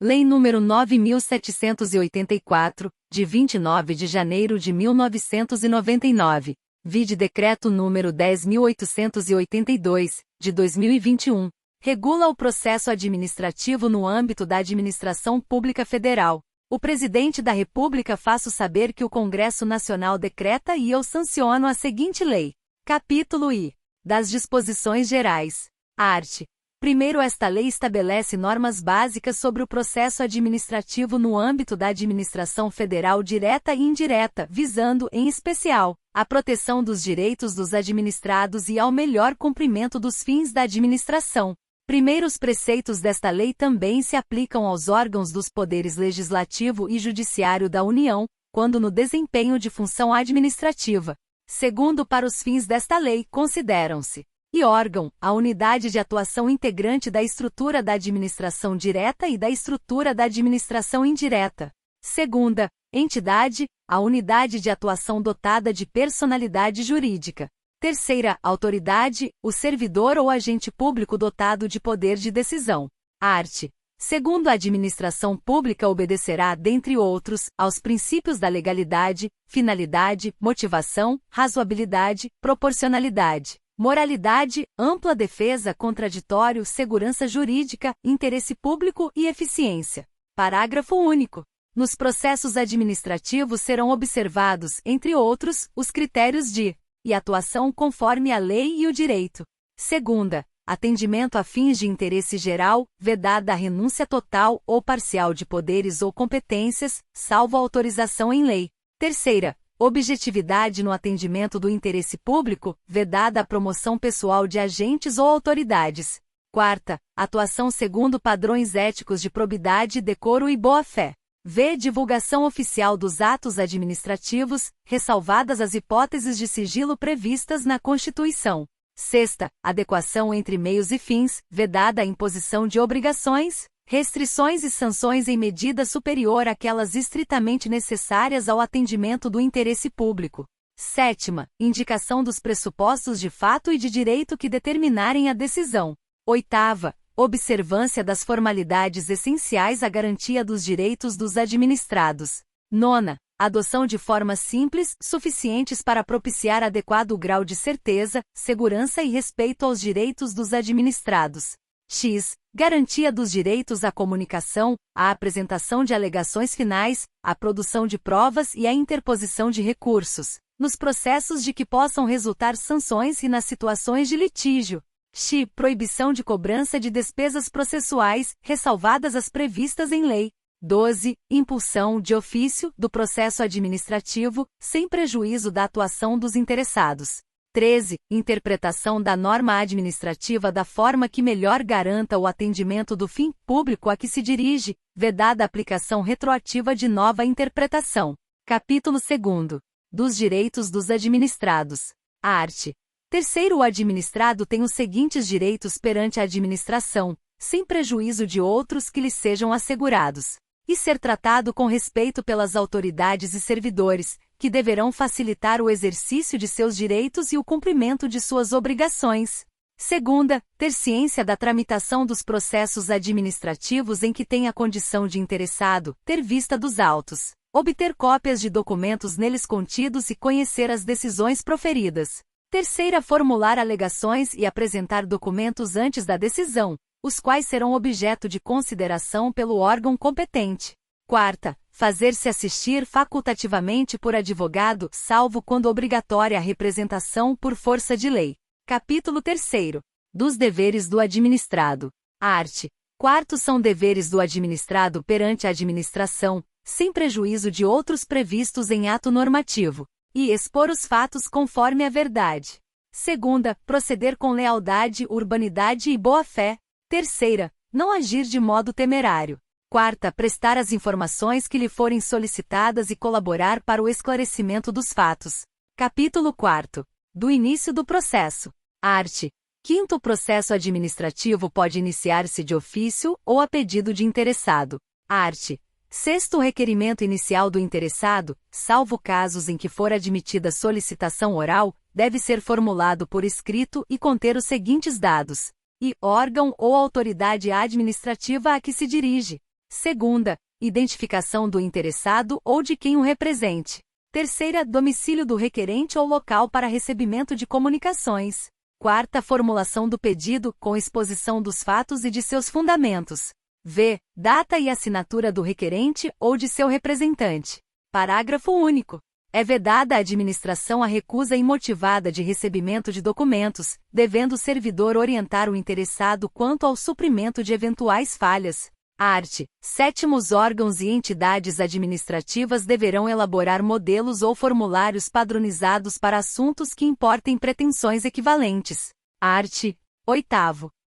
Lei nº 9.784, de 29 de janeiro de 1999, vide Decreto nº 10.882, de 2021, regula o processo administrativo no âmbito da Administração Pública Federal. O Presidente da República faço saber que o Congresso Nacional decreta e eu sanciono a seguinte lei. Capítulo I. Das Disposições Gerais. Art. 1º, esta lei estabelece normas básicas sobre o processo administrativo no âmbito da administração federal direta e indireta, visando, em especial, a proteção dos direitos dos administrados e ao melhor cumprimento dos fins da administração. Primeiros preceitos desta lei também se aplicam aos órgãos dos poderes legislativo e judiciário da União, quando no desempenho de função administrativa. Segundo, para os fins desta lei, consideram-se e órgão, a unidade de atuação integrante da estrutura da administração direta e da estrutura da administração indireta. Segunda, entidade, a unidade de atuação dotada de personalidade jurídica. Terceira, autoridade, o servidor ou agente público dotado de poder de decisão. Art. Segundo, a administração pública obedecerá, dentre outros, aos princípios da legalidade, finalidade, motivação, razoabilidade, proporcionalidade, moralidade, ampla defesa, contraditório, segurança jurídica, interesse público e eficiência. Parágrafo único. Nos processos administrativos serão observados, entre outros, os critérios de e atuação conforme a lei e o direito. Segunda, atendimento a fins de interesse geral, vedada a renúncia total ou parcial de poderes ou competências, salvo autorização em lei. Terceira, objetividade no atendimento do interesse público, vedada a promoção pessoal de agentes ou autoridades. Quarta, atuação segundo padrões éticos de probidade, decoro e boa-fé. V. Divulgação oficial dos atos administrativos, ressalvadas as hipóteses de sigilo previstas na Constituição. Sexta, adequação entre meios e fins, vedada a imposição de obrigações, restrições e sanções em medida superior àquelas estritamente necessárias ao atendimento do interesse público. Sétima, indicação dos pressupostos de fato e de direito que determinarem a decisão. Oitava, observância das formalidades essenciais à garantia dos direitos dos administrados. Nona, adoção de formas simples, suficientes para propiciar adequado grau de certeza, segurança e respeito aos direitos dos administrados. X. Garantia dos direitos à comunicação, à apresentação de alegações finais, à produção de provas e à interposição de recursos, nos processos de que possam resultar sanções e nas situações de litígio. X. Proibição de cobrança de despesas processuais, ressalvadas as previstas em lei. 12. Impulsão, de ofício, do processo administrativo, sem prejuízo da atuação dos interessados. 13. Interpretação da norma administrativa da forma que melhor garanta o atendimento do fim público a que se dirige, vedada a aplicação retroativa de nova interpretação. Capítulo 2. Dos direitos dos administrados. Art. Terceiro, o administrado tem os seguintes direitos perante a administração, sem prejuízo de outros que lhe sejam assegurados, e ser tratado com respeito pelas autoridades e servidores, que deverão facilitar o exercício de seus direitos e o cumprimento de suas obrigações. Segunda, ter ciência da tramitação dos processos administrativos em que tem a condição de interessado, ter vista dos autos, obter cópias de documentos neles contidos e conhecer as decisões proferidas. Terceira, formular alegações e apresentar documentos antes da decisão, os quais serão objeto de consideração pelo órgão competente. Quarta, fazer-se assistir facultativamente por advogado, salvo quando obrigatória a representação por força de lei. Capítulo 3. Dos deveres do administrado. Art. 4. São deveres do administrado perante a administração, sem prejuízo de outros previstos em ato normativo, e expor os fatos conforme a verdade. Segunda, proceder com lealdade, urbanidade e boa-fé. Terceira, não agir de modo temerário. Quarta, prestar as informações que lhe forem solicitadas e colaborar para o esclarecimento dos fatos. Capítulo 4. Do início do processo. Art. 5º, o processo administrativo pode iniciar-se de ofício ou a pedido de interessado. Art. 6º, o requerimento inicial do interessado, salvo casos em que for admitida solicitação oral, deve ser formulado por escrito e conter os seguintes dados: e órgão ou autoridade administrativa a que se dirige. Segunda, identificação do interessado ou de quem o represente. Terceira, domicílio do requerente ou local para recebimento de comunicações. Quarta, formulação do pedido, com exposição dos fatos e de seus fundamentos. V. Data e assinatura do requerente ou de seu representante. Parágrafo único. É vedada à administração a recusa imotivada de recebimento de documentos, devendo o servidor orientar o interessado quanto ao suprimento de eventuais falhas. Art. 7. Os órgãos e entidades administrativas deverão elaborar modelos ou formulários padronizados para assuntos que importem pretensões equivalentes. Art. 8.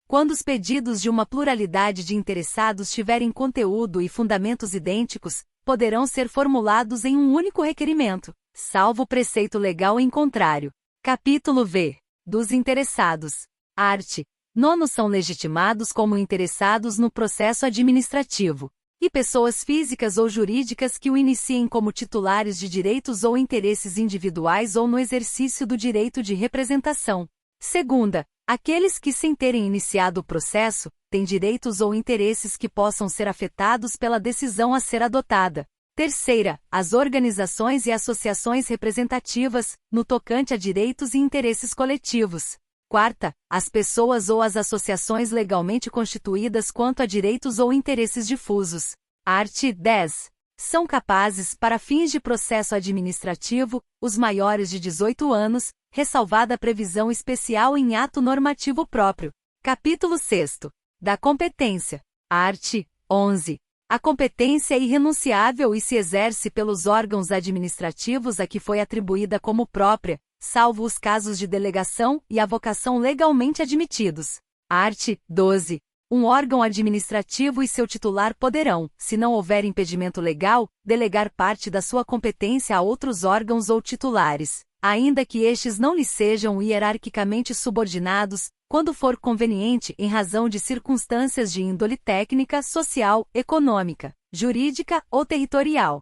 Quando os pedidos de uma pluralidade de interessados tiverem conteúdo e fundamentos idênticos, poderão ser formulados em um único requerimento, salvo preceito legal em contrário. Capítulo V. Dos interessados. Art. 9. São legitimados como interessados no processo administrativo, e pessoas físicas ou jurídicas que o iniciem como titulares de direitos ou interesses individuais ou no exercício do direito de representação. Segunda, aqueles que, sem terem iniciado o processo, têm direitos ou interesses que possam ser afetados pela decisão a ser adotada. Terceira, as organizações e associações representativas, no tocante a direitos e interesses coletivos. Quarta, as pessoas ou as associações legalmente constituídas quanto a direitos ou interesses difusos. Art. 10. São capazes, para fins de processo administrativo, os maiores de 18 anos, ressalvada a previsão especial em ato normativo próprio. Capítulo 6. Da competência. Art. 11. A competência é irrenunciável e se exerce pelos órgãos administrativos a que foi atribuída como própria, salvo os casos de delegação e avocação legalmente admitidos. Art. 12. Um órgão administrativo e seu titular poderão, se não houver impedimento legal, delegar parte da sua competência a outros órgãos ou titulares, ainda que estes não lhe sejam hierarquicamente subordinados, quando for conveniente em razão de circunstâncias de índole técnica, social, econômica, jurídica ou territorial.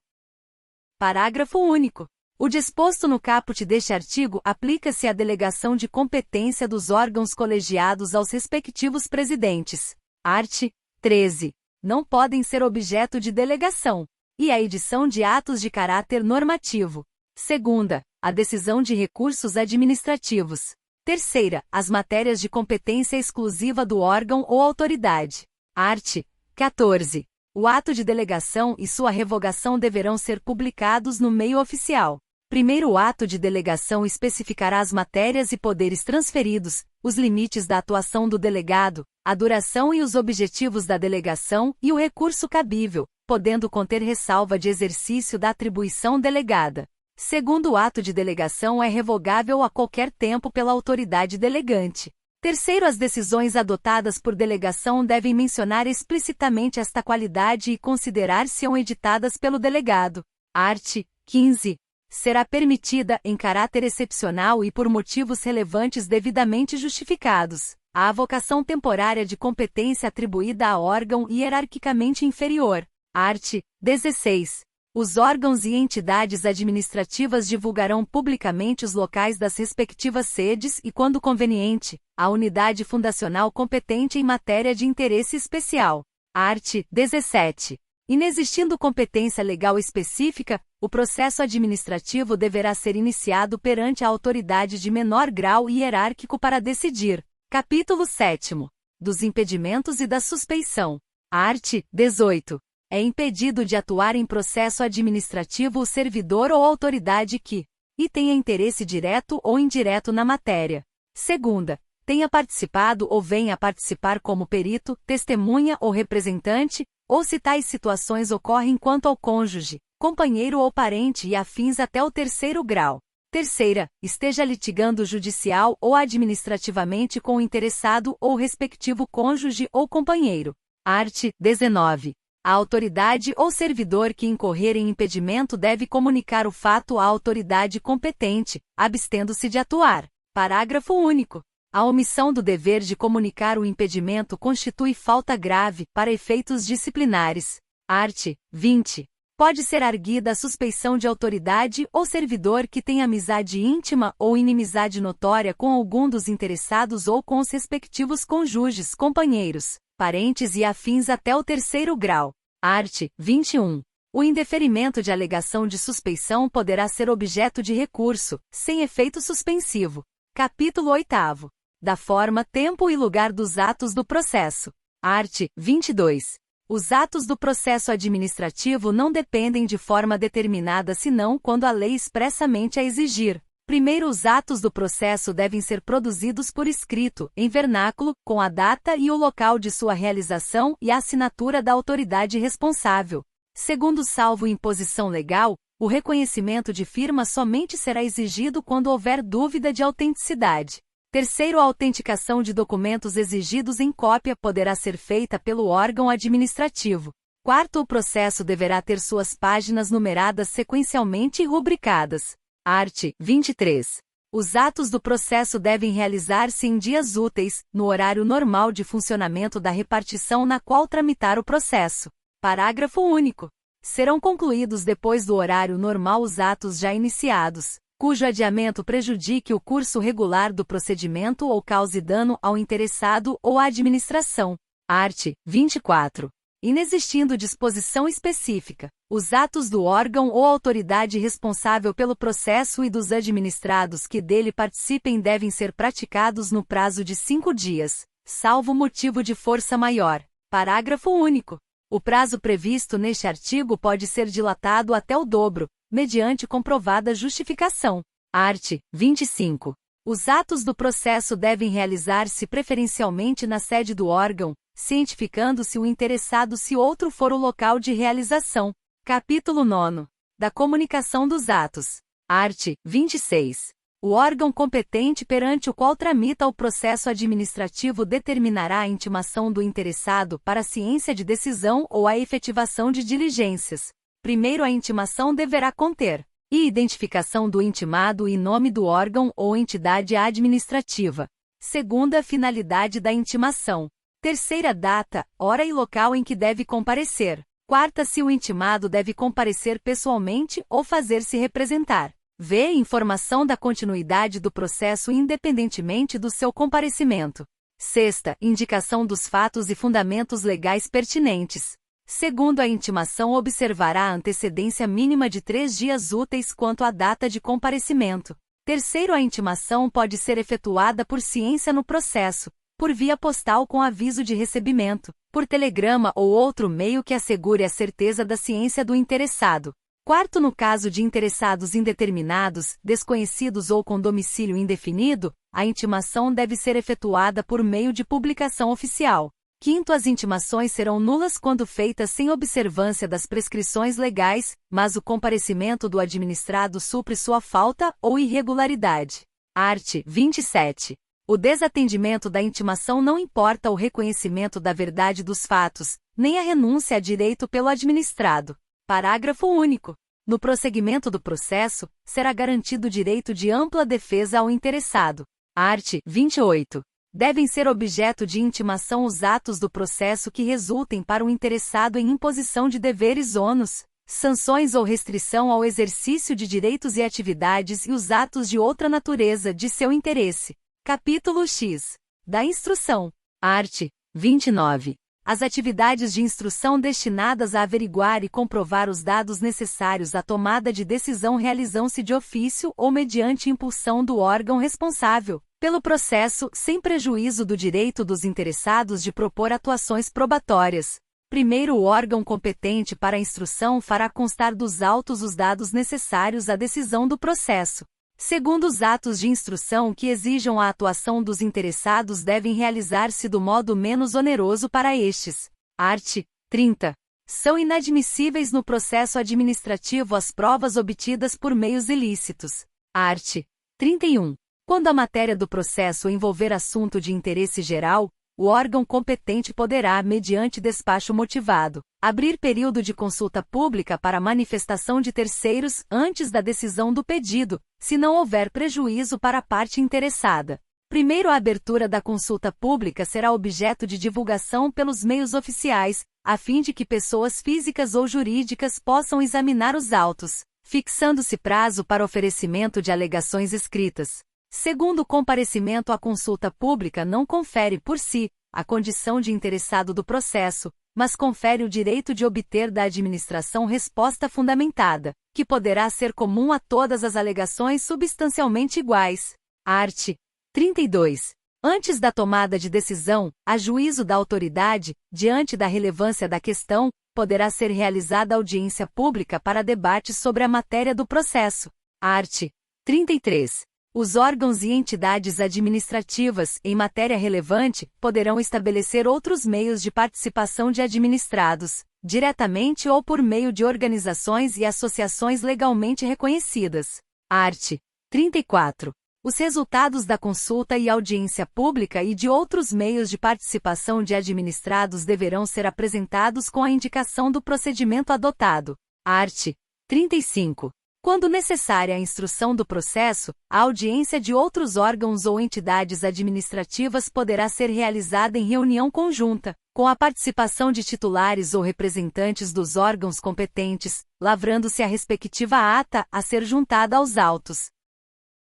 Parágrafo único. O disposto no caput deste artigo aplica-se à delegação de competência dos órgãos colegiados aos respectivos presidentes. Art. 13. Não podem ser objeto de delegação. E a edição de atos de caráter normativo. Segunda, a decisão de recursos administrativos. Terceira, as matérias de competência exclusiva do órgão ou autoridade. Art. 14. O ato de delegação e sua revogação deverão ser publicados no meio oficial. Primeiro, o ato de delegação especificará as matérias e poderes transferidos, os limites da atuação do delegado, a duração e os objetivos da delegação e o recurso cabível, podendo conter ressalva de exercício da atribuição delegada. Segundo, o ato de delegação é revogável a qualquer tempo pela autoridade delegante. Terceiro, as decisões adotadas por delegação devem mencionar explicitamente esta qualidade e considerar-se-ão editadas pelo delegado. Art. 15. Será permitida, em caráter excepcional e por motivos relevantes devidamente justificados, a avocação temporária de competência atribuída a órgão hierarquicamente inferior. Art. 16. Os órgãos e entidades administrativas divulgarão publicamente os locais das respectivas sedes e, quando conveniente, a unidade fundacional competente em matéria de interesse especial. Art. 17. Inexistindo competência legal específica, o processo administrativo deverá ser iniciado perante a autoridade de menor grau hierárquico para decidir. Capítulo 7. Dos impedimentos e da suspeição. Art. 18. É impedido de atuar em processo administrativo o servidor ou autoridade que e tenha interesse direto ou indireto na matéria. Segunda, tenha participado ou venha a participar como perito, testemunha ou representante, ou se tais situações ocorrem quanto ao cônjuge, companheiro ou parente e afins até o terceiro grau. Terceira, esteja litigando judicial ou administrativamente com o interessado ou respectivo cônjuge ou companheiro. Art. 19. A autoridade ou servidor que incorrer em impedimento deve comunicar o fato à autoridade competente, abstendo-se de atuar. Parágrafo único. A omissão do dever de comunicar o impedimento constitui falta grave para efeitos disciplinares. Art. 20. Pode ser arguida a suspeição de autoridade ou servidor que tenha amizade íntima ou inimizade notória com algum dos interessados ou com os respectivos cônjuges, companheiros, parentes e afins até o terceiro grau. Art. 21. O indeferimento de alegação de suspeição poderá ser objeto de recurso, sem efeito suspensivo. Capítulo 8º. Da forma, tempo e lugar dos atos do processo. Art. 22. Os atos do processo administrativo não dependem de forma determinada senão quando a lei expressamente a exigir. Primeiro, os atos do processo devem ser produzidos por escrito, em vernáculo, com a data e o local de sua realização e a assinatura da autoridade responsável. Segundo, salvo imposição legal, o reconhecimento de firma somente será exigido quando houver dúvida de autenticidade. Terceiro, a autenticação de documentos exigidos em cópia poderá ser feita pelo órgão administrativo. Quarto, o processo deverá ter suas páginas numeradas sequencialmente e rubricadas. Art. 23. Os atos do processo devem realizar-se em dias úteis, no horário normal de funcionamento da repartição na qual tramitar o processo. Parágrafo único. Serão concluídos depois do horário normal os atos já iniciados, cujo adiamento prejudique o curso regular do procedimento ou cause dano ao interessado ou à administração. Art. 24. Inexistindo disposição específica, os atos do órgão ou autoridade responsável pelo processo e dos administrados que dele participem devem ser praticados no prazo de 5 dias, salvo motivo de força maior. Parágrafo único. O prazo previsto neste artigo pode ser dilatado até o dobro, mediante comprovada justificação. Art. 25. Os atos do processo devem realizar-se preferencialmente na sede do órgão, cientificando-se o interessado se outro for o local de realização. Capítulo 9. Da comunicação dos atos. Art. 26. O órgão competente perante o qual tramita o processo administrativo determinará a intimação do interessado para a ciência de decisão ou a efetivação de diligências. Primeiro, a intimação deverá conter identificação do intimado e nome do órgão ou entidade administrativa. Segunda, finalidade da intimação. Terceira, data, hora e local em que deve comparecer. Quarta, se o intimado deve comparecer pessoalmente ou fazer-se representar. V. Informação da continuidade do processo independentemente do seu comparecimento. Sexta, indicação dos fatos e fundamentos legais pertinentes. Segundo, a intimação observará a antecedência mínima de 3 dias úteis quanto à data de comparecimento. Terceiro, a intimação pode ser efetuada por ciência no processo, por via postal com aviso de recebimento, por telegrama ou outro meio que assegure a certeza da ciência do interessado. Quarto, no caso de interessados indeterminados, desconhecidos ou com domicílio indefinido, a intimação deve ser efetuada por meio de publicação oficial. Quinto, as intimações serão nulas quando feitas sem observância das prescrições legais, mas o comparecimento do administrado supre sua falta ou irregularidade. Art. 27. O desatendimento da intimação não importa o reconhecimento da verdade dos fatos, nem a renúncia a direito pelo administrado. Parágrafo único. No prosseguimento do processo, será garantido o direito de ampla defesa ao interessado. Art. 28. Devem ser objeto de intimação os atos do processo que resultem para o interessado em imposição de deveres ônus, sanções ou restrição ao exercício de direitos e atividades e os atos de outra natureza de seu interesse. Capítulo X. Da instrução. Art. 29. As atividades de instrução destinadas a averiguar e comprovar os dados necessários à tomada de decisão realizam-se de ofício ou mediante impulsão do órgão responsável pelo processo, sem prejuízo do direito dos interessados de propor atuações probatórias. Primeiro, o órgão competente para a instrução fará constar dos autos os dados necessários à decisão do processo. Segundo, os atos de instrução que exijam a atuação dos interessados devem realizar-se do modo menos oneroso para estes. Art. 30. São inadmissíveis no processo administrativo as provas obtidas por meios ilícitos. Art. 31. Quando a matéria do processo envolver assunto de interesse geral, o órgão competente poderá, mediante despacho motivado, abrir período de consulta pública para manifestação de terceiros antes da decisão do pedido, se não houver prejuízo para a parte interessada. Primeiro, a abertura da consulta pública será objeto de divulgação pelos meios oficiais, a fim de que pessoas físicas ou jurídicas possam examinar os autos, fixando-se prazo para oferecimento de alegações escritas. Segundo, o comparecimento à consulta pública não confere por si a condição de interessado do processo, mas confere o direito de obter da administração resposta fundamentada, que poderá ser comum a todas as alegações substancialmente iguais. Art. 32. Antes da tomada de decisão, a juízo da autoridade, diante da relevância da questão, poderá ser realizada audiência pública para debate sobre a matéria do processo. Art. 33. Os órgãos e entidades administrativas, em matéria relevante, poderão estabelecer outros meios de participação de administrados, diretamente ou por meio de organizações e associações legalmente reconhecidas. Art. 34. Os resultados da consulta e audiência pública e de outros meios de participação de administrados deverão ser apresentados com a indicação do procedimento adotado. Art. 35. Quando necessária a instrução do processo, a audiência de outros órgãos ou entidades administrativas poderá ser realizada em reunião conjunta, com a participação de titulares ou representantes dos órgãos competentes, lavrando-se a respectiva ata a ser juntada aos autos.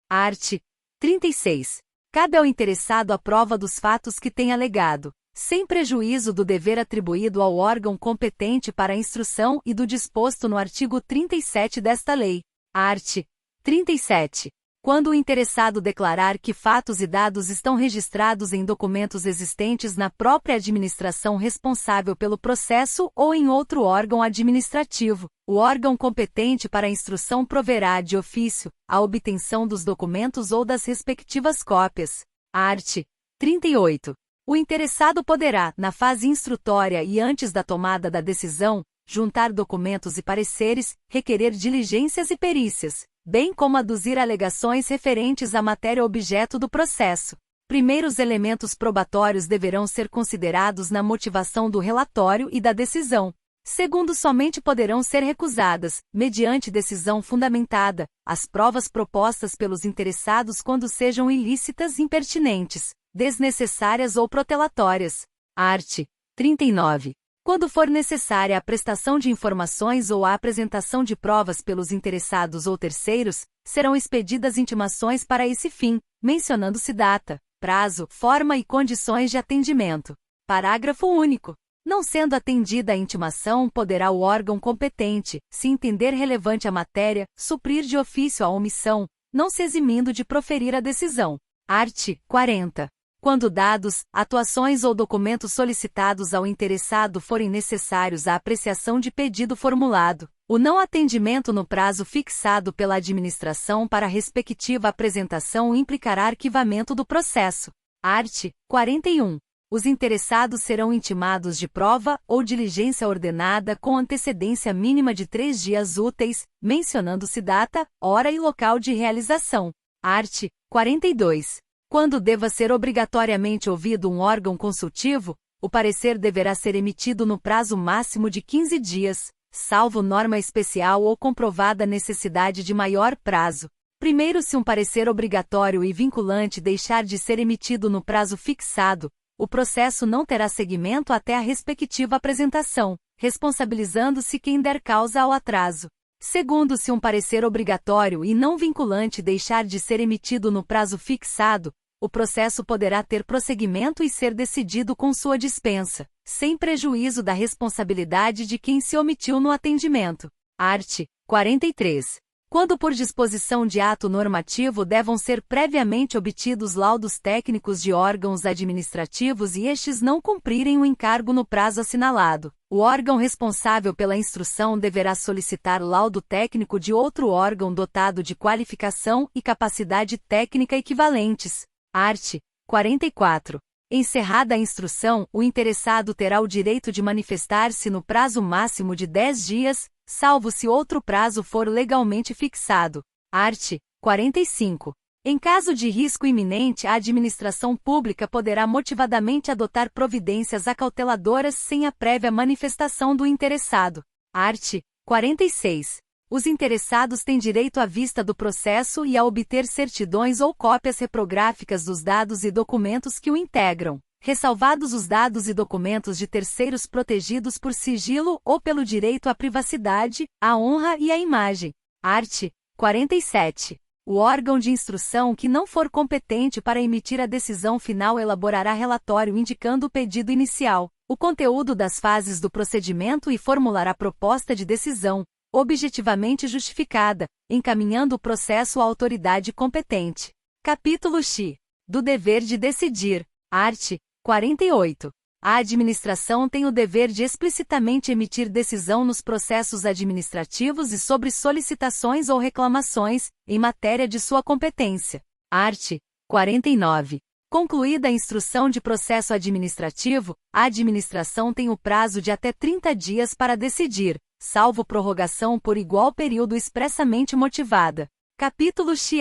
Art. 36. Cabe ao interessado a prova dos fatos que tem alegado, sem prejuízo do dever atribuído ao órgão competente para a instrução e do disposto no artigo 37 desta lei. Art. 37. Quando o interessado declarar que fatos e dados estão registrados em documentos existentes na própria administração responsável pelo processo ou em outro órgão administrativo, o órgão competente para a instrução proverá, de ofício, a obtenção dos documentos ou das respectivas cópias. Art. 38. O interessado poderá, na fase instrutória e antes da tomada da decisão, juntar documentos e pareceres, requerer diligências e perícias, bem como aduzir alegações referentes à matéria objeto do processo. Primeiros elementos probatórios deverão ser considerados na motivação do relatório e da decisão. Segundo, somente poderão ser recusadas, mediante decisão fundamentada, as provas propostas pelos interessados quando sejam ilícitas, impertinentes, desnecessárias ou protelatórias. Art. 39. Quando for necessária a prestação de informações ou a apresentação de provas pelos interessados ou terceiros, serão expedidas intimações para esse fim, mencionando-se data, prazo, forma e condições de atendimento. Parágrafo único. Não sendo atendida a intimação, poderá o órgão competente, se entender relevante a matéria, suprir de ofício a omissão, não se eximindo de proferir a decisão. Art. 40. Quando dados, atuações ou documentos solicitados ao interessado forem necessários à apreciação de pedido formulado, o não atendimento no prazo fixado pela administração para a respectiva apresentação implicará arquivamento do processo. Art. 41. Os interessados serão intimados de prova ou diligência ordenada com antecedência mínima de 3 dias úteis, mencionando-se data, hora e local de realização. Art. 42. Quando deva ser obrigatoriamente ouvido um órgão consultivo, o parecer deverá ser emitido no prazo máximo de 15 dias, salvo norma especial ou comprovada necessidade de maior prazo. Primeiro, se um parecer obrigatório e vinculante deixar de ser emitido no prazo fixado, o processo não terá seguimento até a respectiva apresentação, responsabilizando-se quem der causa ao atraso. Segundo, se um parecer obrigatório e não vinculante deixar de ser emitido no prazo fixado, o processo poderá ter prosseguimento e ser decidido com sua dispensa, sem prejuízo da responsabilidade de quem se omitiu no atendimento. Art. 43. Quando por disposição de ato normativo devam ser previamente obtidos laudos técnicos de órgãos administrativos e estes não cumprirem o encargo no prazo assinalado, o órgão responsável pela instrução deverá solicitar laudo técnico de outro órgão dotado de qualificação e capacidade técnica equivalentes. Art. 44. Encerrada a instrução, o interessado terá o direito de manifestar-se no prazo máximo de 10 dias, salvo se outro prazo for legalmente fixado. Art. 45. Em caso de risco iminente, a administração pública poderá motivadamente adotar providências acauteladoras sem a prévia manifestação do interessado. Art. 46. Os interessados têm direito à vista do processo e a obter certidões ou cópias reprográficas dos dados e documentos que o integram, ressalvados os dados e documentos de terceiros protegidos por sigilo ou pelo direito à privacidade, à honra e à imagem. Art. 47. O órgão de instrução que não for competente para emitir a decisão final elaborará relatório indicando o pedido inicial, o conteúdo das fases do procedimento e formulará proposta de decisão, objetivamente justificada, encaminhando o processo à autoridade competente. Capítulo X. Do dever de decidir. Art. 48. A administração tem o dever de explicitamente emitir decisão nos processos administrativos e sobre solicitações ou reclamações, em matéria de sua competência. Art. 49. Concluída a instrução de processo administrativo, a administração tem o prazo de até 30 dias para decidir, salvo prorrogação por igual período expressamente motivada. Capítulo X.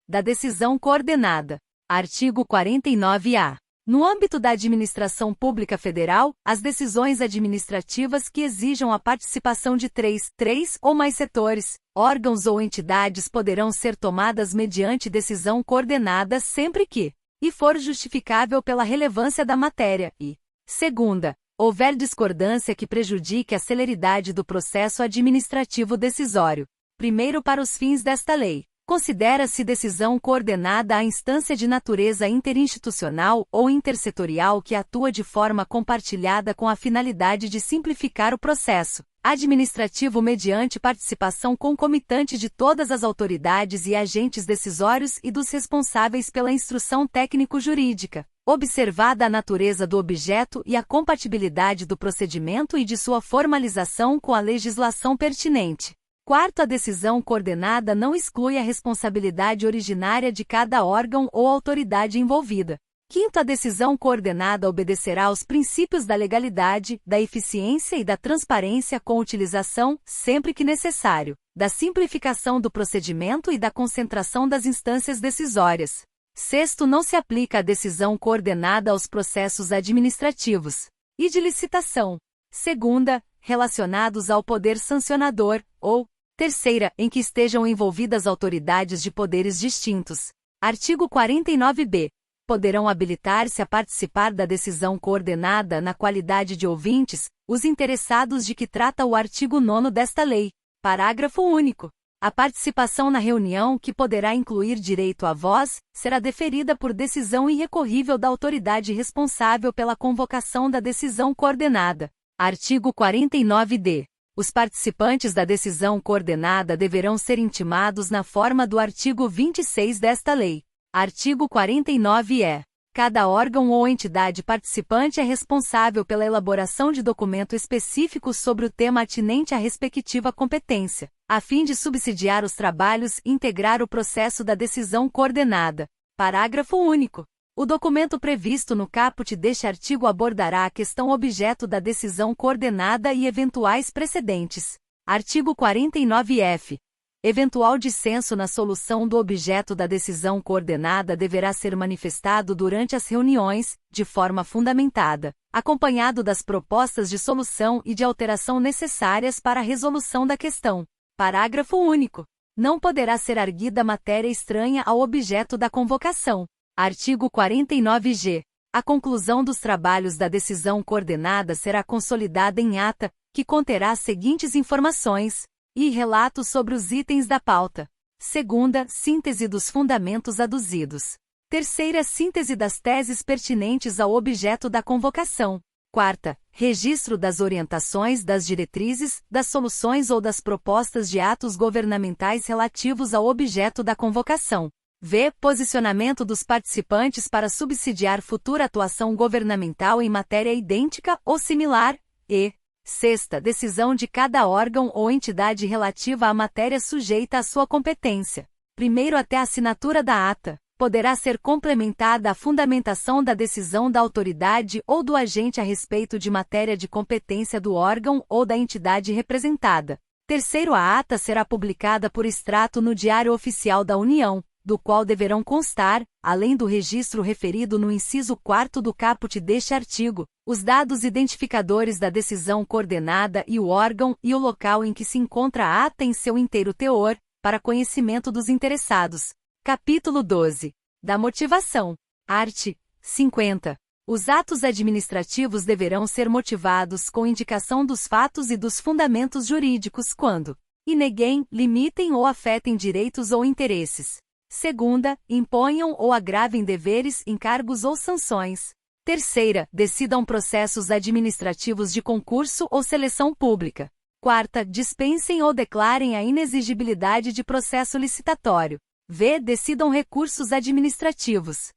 Da decisão coordenada. Artigo 49-A. No âmbito da administração pública federal, as decisões administrativas que exijam a participação de três ou mais setores, órgãos ou entidades poderão ser tomadas mediante decisão coordenada sempre que e for justificável pela relevância da matéria e, segunda, houver discordância que prejudique a celeridade do processo administrativo decisório. Primeiro, para os fins desta lei, considera-se decisão coordenada a instância de natureza interinstitucional ou intersetorial que atua de forma compartilhada com a finalidade de simplificar o processo administrativo mediante participação concomitante de todas as autoridades e agentes decisórios e dos responsáveis pela instrução técnico-jurídica, observada a natureza do objeto e a compatibilidade do procedimento e de sua formalização com a legislação pertinente. Quarto, a decisão coordenada não exclui a responsabilidade originária de cada órgão ou autoridade envolvida. Quinto, a decisão coordenada obedecerá aos princípios da legalidade, da eficiência e da transparência com utilização, sempre que necessário, da simplificação do procedimento e da concentração das instâncias decisórias. Sexto, não se aplica a decisão coordenada aos processos administrativos e de licitação. Segunda, relacionados ao poder sancionador, ou terceira, em que estejam envolvidas autoridades de poderes distintos. Artigo 49-B. Poderão habilitar-se a participar da decisão coordenada na qualidade de ouvintes, os interessados de que trata o artigo 9º desta lei. Parágrafo único. A participação na reunião, que poderá incluir direito à voz, será deferida por decisão irrecorrível da autoridade responsável pela convocação da decisão coordenada. Artigo 49-D. Os participantes da decisão coordenada deverão ser intimados na forma do artigo 26 desta lei. Artigo 49-E. Cada órgão ou entidade participante é responsável pela elaboração de documento específico sobre o tema atinente à respectiva competência, a fim de subsidiar os trabalhos e integrar o processo da decisão coordenada. Parágrafo único. O documento previsto no caput deste artigo abordará a questão objeto da decisão coordenada e eventuais precedentes. Artigo 49-F. Eventual dissenso na solução do objeto da decisão coordenada deverá ser manifestado durante as reuniões, de forma fundamentada, acompanhado das propostas de solução e de alteração necessárias para a resolução da questão. Parágrafo único. Não poderá ser arguida matéria estranha ao objeto da convocação. Artigo 49-G. A conclusão dos trabalhos da decisão coordenada será consolidada em ata, que conterá as seguintes informações e relatos sobre os itens da pauta. Segunda, síntese dos fundamentos aduzidos. Terceira, síntese das teses pertinentes ao objeto da convocação. Quarta, registro das orientações, das diretrizes, das soluções ou das propostas de atos governamentais relativos ao objeto da convocação. V. Posicionamento dos participantes para subsidiar futura atuação governamental em matéria idêntica ou similar. E. Sexta, decisão de cada órgão ou entidade relativa à matéria sujeita à sua competência. Primeiro até a assinatura da ata, poderá ser complementada a fundamentação da decisão da autoridade ou do agente a respeito de matéria de competência do órgão ou da entidade representada. Terceiro, a ata será publicada por extrato no Diário Oficial da União, do qual deverão constar, além do registro referido no inciso 4º do caput deste artigo, os dados identificadores da decisão coordenada e o órgão e o local em que se encontra a ata em seu inteiro teor, para conhecimento dos interessados. Capítulo 12. Da motivação. Art. 50. Os atos administrativos deverão ser motivados com indicação dos fatos e dos fundamentos jurídicos quando, e neguem, limitem ou afetem direitos ou interesses Segunda, imponham ou agravem deveres, encargos ou sanções. Terceira, decidam processos administrativos de concurso ou seleção pública. Quarta, dispensem ou declarem a inexigibilidade de processo licitatório. V. Decidam recursos administrativos.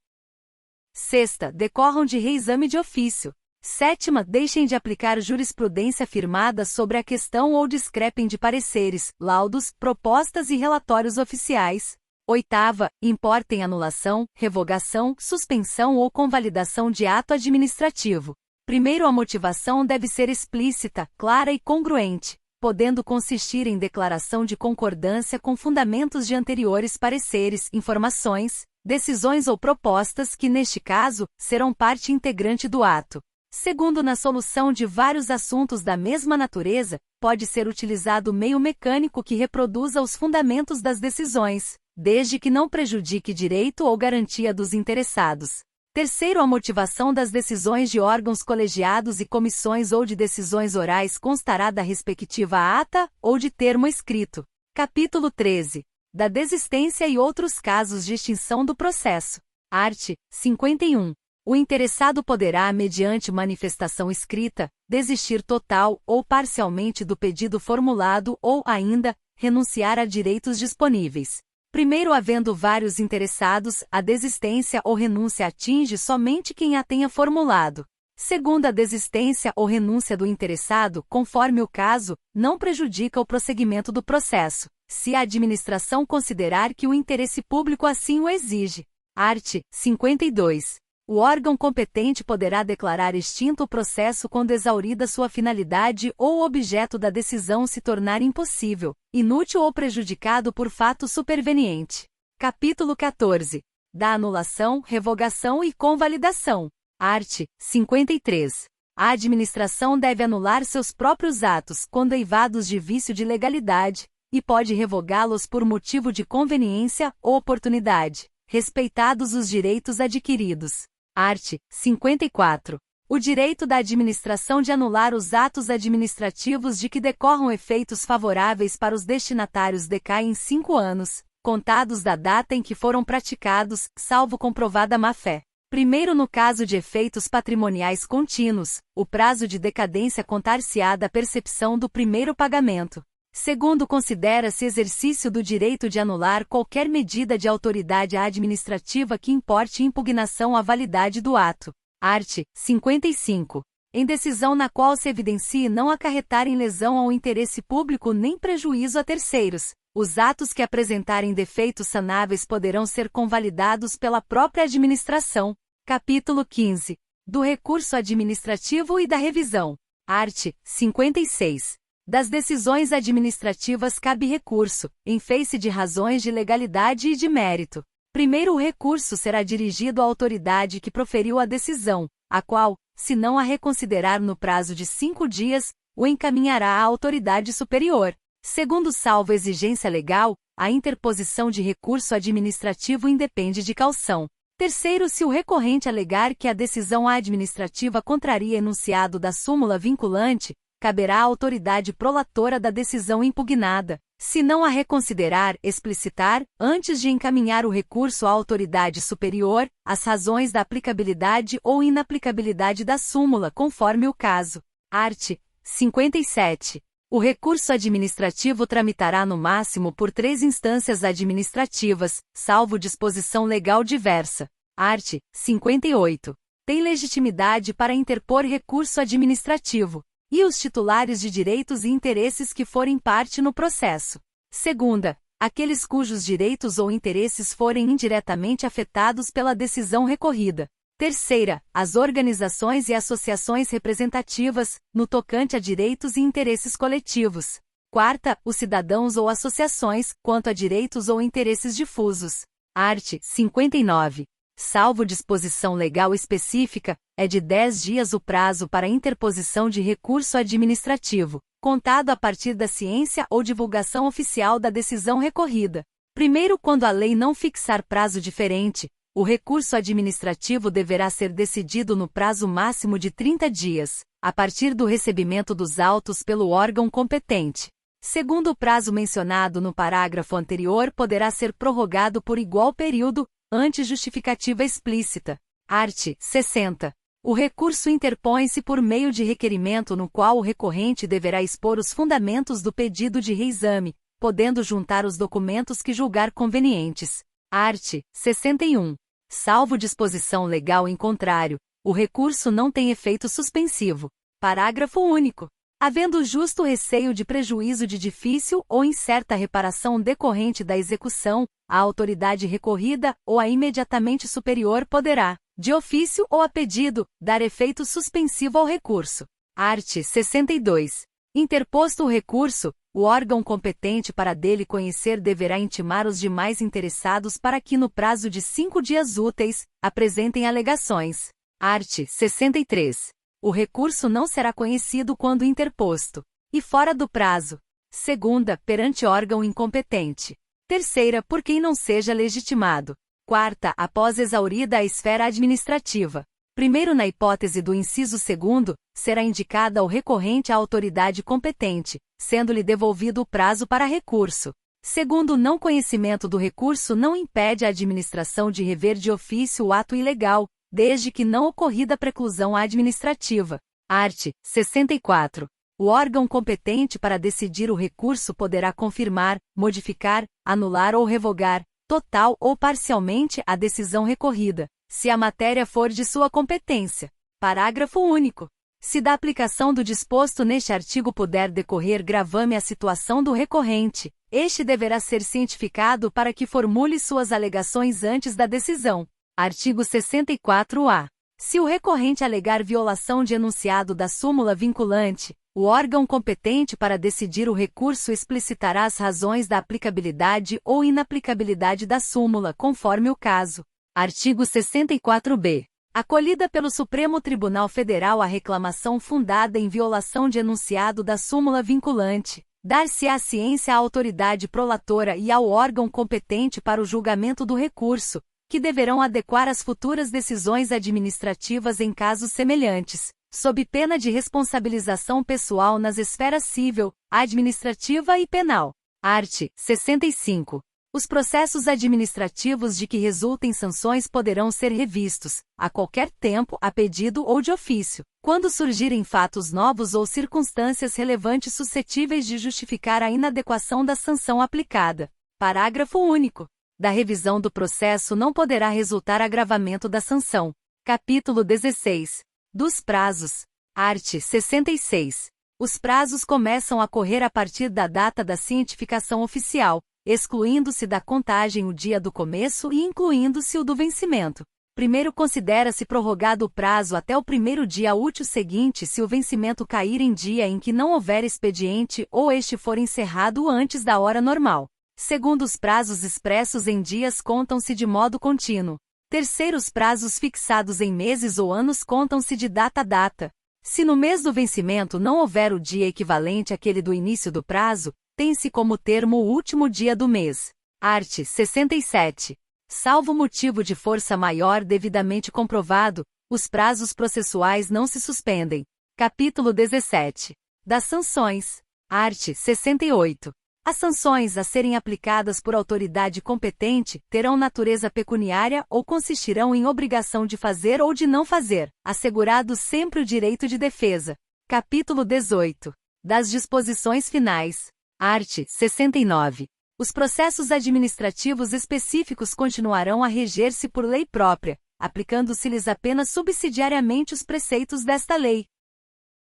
Sexta, decorram de reexame de ofício. Sétima, deixem de aplicar jurisprudência firmada sobre a questão ou discrepem de pareceres, laudos, propostas e relatórios oficiais. Oitava, importem anulação, revogação, suspensão ou convalidação de ato administrativo. Primeiro, a motivação deve ser explícita, clara e congruente, podendo consistir em declaração de concordância com fundamentos de anteriores pareceres, informações, decisões ou propostas que, neste caso, serão parte integrante do ato. Segundo, na solução de vários assuntos da mesma natureza, pode ser utilizado meio mecânico que reproduza os fundamentos das decisões, desde que não prejudique direito ou garantia dos interessados. Terceiro, a motivação das decisões de órgãos colegiados e comissões ou de decisões orais constará da respectiva ata ou de termo escrito. Capítulo 13. Da desistência e outros casos de extinção do processo. Art. 51. O interessado poderá, mediante manifestação escrita, desistir total ou parcialmente do pedido formulado ou, ainda, renunciar a direitos disponíveis. Primeiro, havendo vários interessados, a desistência ou renúncia atinge somente quem a tenha formulado. Segundo, a desistência ou renúncia do interessado, conforme o caso, não prejudica o prosseguimento do processo, se a administração considerar que o interesse público assim o exige. Art. 52. O órgão competente poderá declarar extinto o processo quando exaurida sua finalidade ou o objeto da decisão se tornar impossível, inútil ou prejudicado por fato superveniente. Capítulo 14. Da anulação, revogação e convalidação. Art. 53. A administração deve anular seus próprios atos quando eivados de vício de legalidade, e pode revogá-los por motivo de conveniência ou oportunidade, respeitados os direitos adquiridos. Art. 54. O direito da administração de anular os atos administrativos de que decorram efeitos favoráveis para os destinatários decai em 5 anos, contados da data em que foram praticados, salvo comprovada má-fé. Primeiro, no caso de efeitos patrimoniais contínuos, o prazo de decadência contar-se-á da percepção do primeiro pagamento. Segundo, considera-se exercício do direito de anular qualquer medida de autoridade administrativa que importe impugnação à validade do ato. Art. 55. Em decisão na qual se evidencie não acarretarem lesão ao interesse público nem prejuízo a terceiros, os atos que apresentarem defeitos sanáveis poderão ser convalidados pela própria administração. Capítulo 15. Do recurso administrativo e da revisão. Art. 56. Das decisões administrativas cabe recurso, em face de razões de legalidade e de mérito. Primeiro, o recurso será dirigido à autoridade que proferiu a decisão, a qual, se não a reconsiderar no prazo de 5 dias, o encaminhará à autoridade superior. Segundo, salvo exigência legal, a interposição de recurso administrativo independe de caução. Terceiro, se o recorrente alegar que a decisão administrativa contraria enunciado da súmula vinculante, caberá à autoridade prolatora da decisão impugnada, se não a reconsiderar, explicitar, antes de encaminhar o recurso à autoridade superior, as razões da aplicabilidade ou inaplicabilidade da súmula conforme o caso. Art. 57. O recurso administrativo tramitará no máximo por 3 instâncias administrativas, salvo disposição legal diversa. Art. 58. Tem legitimidade para interpor recurso administrativo e os titulares de direitos e interesses que forem parte no processo. Segunda, aqueles cujos direitos ou interesses forem indiretamente afetados pela decisão recorrida. Terceira, as organizações e associações representativas, no tocante a direitos e interesses coletivos. Quarta, os cidadãos ou associações, quanto a direitos ou interesses difusos. Art. 59. Salvo disposição legal específica, é de 10 dias o prazo para interposição de recurso administrativo, contado a partir da ciência ou divulgação oficial da decisão recorrida. Primeiro, quando a lei não fixar prazo diferente, o recurso administrativo deverá ser decidido no prazo máximo de 30 dias, a partir do recebimento dos autos pelo órgão competente. Segundo o prazo mencionado no parágrafo anterior, poderá ser prorrogado por igual período, ante justificativa explícita. Art. 60. O recurso interpõe-se por meio de requerimento no qual o recorrente deverá expor os fundamentos do pedido de reexame, podendo juntar os documentos que julgar convenientes. Art. 61. Salvo disposição legal em contrário, o recurso não tem efeito suspensivo. Parágrafo único. Havendo justo receio de prejuízo de difícil ou incerta reparação decorrente da execução, a autoridade recorrida ou a imediatamente superior poderá, de ofício ou a pedido, dar efeito suspensivo ao recurso. Art. 62. Interposto o recurso, o órgão competente para dele conhecer deverá intimar os demais interessados para que no prazo de 5 dias úteis, apresentem alegações. Art. 63. O recurso não será conhecido quando interposto, e fora do prazo. Segunda, perante órgão incompetente. Terceira, por quem não seja legitimado. Quarta, após exaurida a esfera administrativa. Primeiro, na hipótese do inciso segundo, será indicada ao recorrente a autoridade competente, sendo-lhe devolvido o prazo para recurso. Segundo, o não conhecimento do recurso não impede a administração de rever de ofício o ato ilegal, desde que não ocorrida preclusão administrativa. Art. 64. O órgão competente para decidir o recurso poderá confirmar, modificar, anular ou revogar, total ou parcialmente, a decisão recorrida, se a matéria for de sua competência. Parágrafo único. Se da aplicação do disposto neste artigo puder decorrer gravame à situação do recorrente, este deverá ser cientificado para que formule suas alegações antes da decisão. Artigo 64-A. Se o recorrente alegar violação de enunciado da súmula vinculante, o órgão competente para decidir o recurso explicitará as razões da aplicabilidade ou inaplicabilidade da súmula, conforme o caso. Artigo 64-B. Acolhida pelo Supremo Tribunal Federal a reclamação fundada em violação de enunciado da súmula vinculante, dar-se-á ciência à autoridade prolatora e ao órgão competente para o julgamento do recurso, que deverão adequar as futuras decisões administrativas em casos semelhantes, sob pena de responsabilização pessoal nas esferas civil, administrativa e penal. Art. 65. Os processos administrativos de que resultem sanções poderão ser revistos, a qualquer tempo, a pedido ou de ofício, quando surgirem fatos novos ou circunstâncias relevantes suscetíveis de justificar a inadequação da sanção aplicada. Parágrafo único. Da revisão do processo não poderá resultar agravamento da sanção. Capítulo 16. Dos prazos. Art. 66. Os prazos começam a correr a partir da data da cientificação oficial, excluindo-se da contagem o dia do começo e incluindo-se o do vencimento. Primeiro considera-se prorrogado o prazo até o primeiro dia útil seguinte se o vencimento cair em dia em que não houver expediente ou este for encerrado antes da hora normal. Segundo, os prazos expressos em dias contam-se de modo contínuo. Terceiro, os prazos fixados em meses ou anos contam-se de data a data. Se no mês do vencimento não houver o dia equivalente àquele do início do prazo, tem-se como termo o último dia do mês. Art. 67. Salvo motivo de força maior devidamente comprovado, os prazos processuais não se suspendem. Capítulo 17. Das sanções. Art. 68. As sanções a serem aplicadas por autoridade competente terão natureza pecuniária ou consistirão em obrigação de fazer ou de não fazer, assegurado sempre o direito de defesa. Capítulo 18. Das disposições finais. Art. 69. Os processos administrativos específicos continuarão a reger-se por lei própria, aplicando-se-lhes apenas subsidiariamente os preceitos desta lei.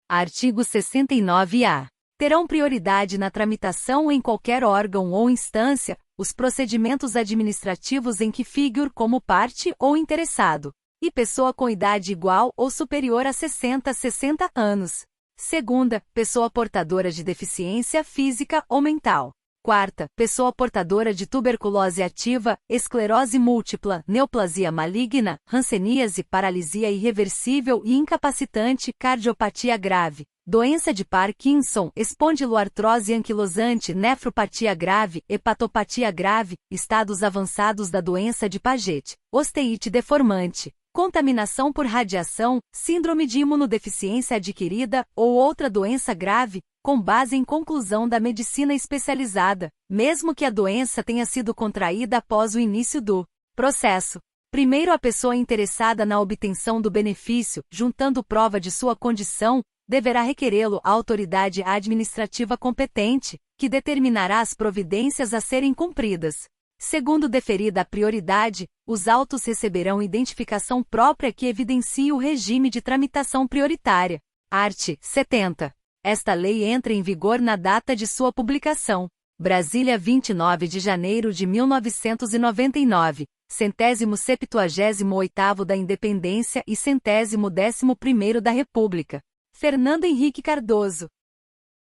Artigo 69-A. Terão prioridade na tramitação em qualquer órgão ou instância, os procedimentos administrativos em que figure como parte ou interessado, e pessoa com idade igual ou superior a 60 anos. Segunda, pessoa portadora de deficiência física ou mental. Quarta, pessoa portadora de tuberculose ativa, esclerose múltipla, neoplasia maligna, hanseníase, paralisia irreversível e incapacitante, cardiopatia grave, doença de Parkinson, espondiloartrose anquilosante, nefropatia grave, hepatopatia grave, estados avançados da doença de Paget, osteite deformante, contaminação por radiação, síndrome de imunodeficiência adquirida ou outra doença grave, com base em conclusão da medicina especializada, mesmo que a doença tenha sido contraída após o início do processo. Primeiro, a pessoa interessada na obtenção do benefício, juntando prova de sua condição, deverá requerê-lo à autoridade administrativa competente, que determinará as providências a serem cumpridas. Segundo, deferida a prioridade, os autos receberão identificação própria que evidencie o regime de tramitação prioritária. Art. 70. Esta lei entra em vigor na data de sua publicação. Brasília, 29 de janeiro de 1999, 178º da Independência e 111º da República. Fernando Henrique Cardoso.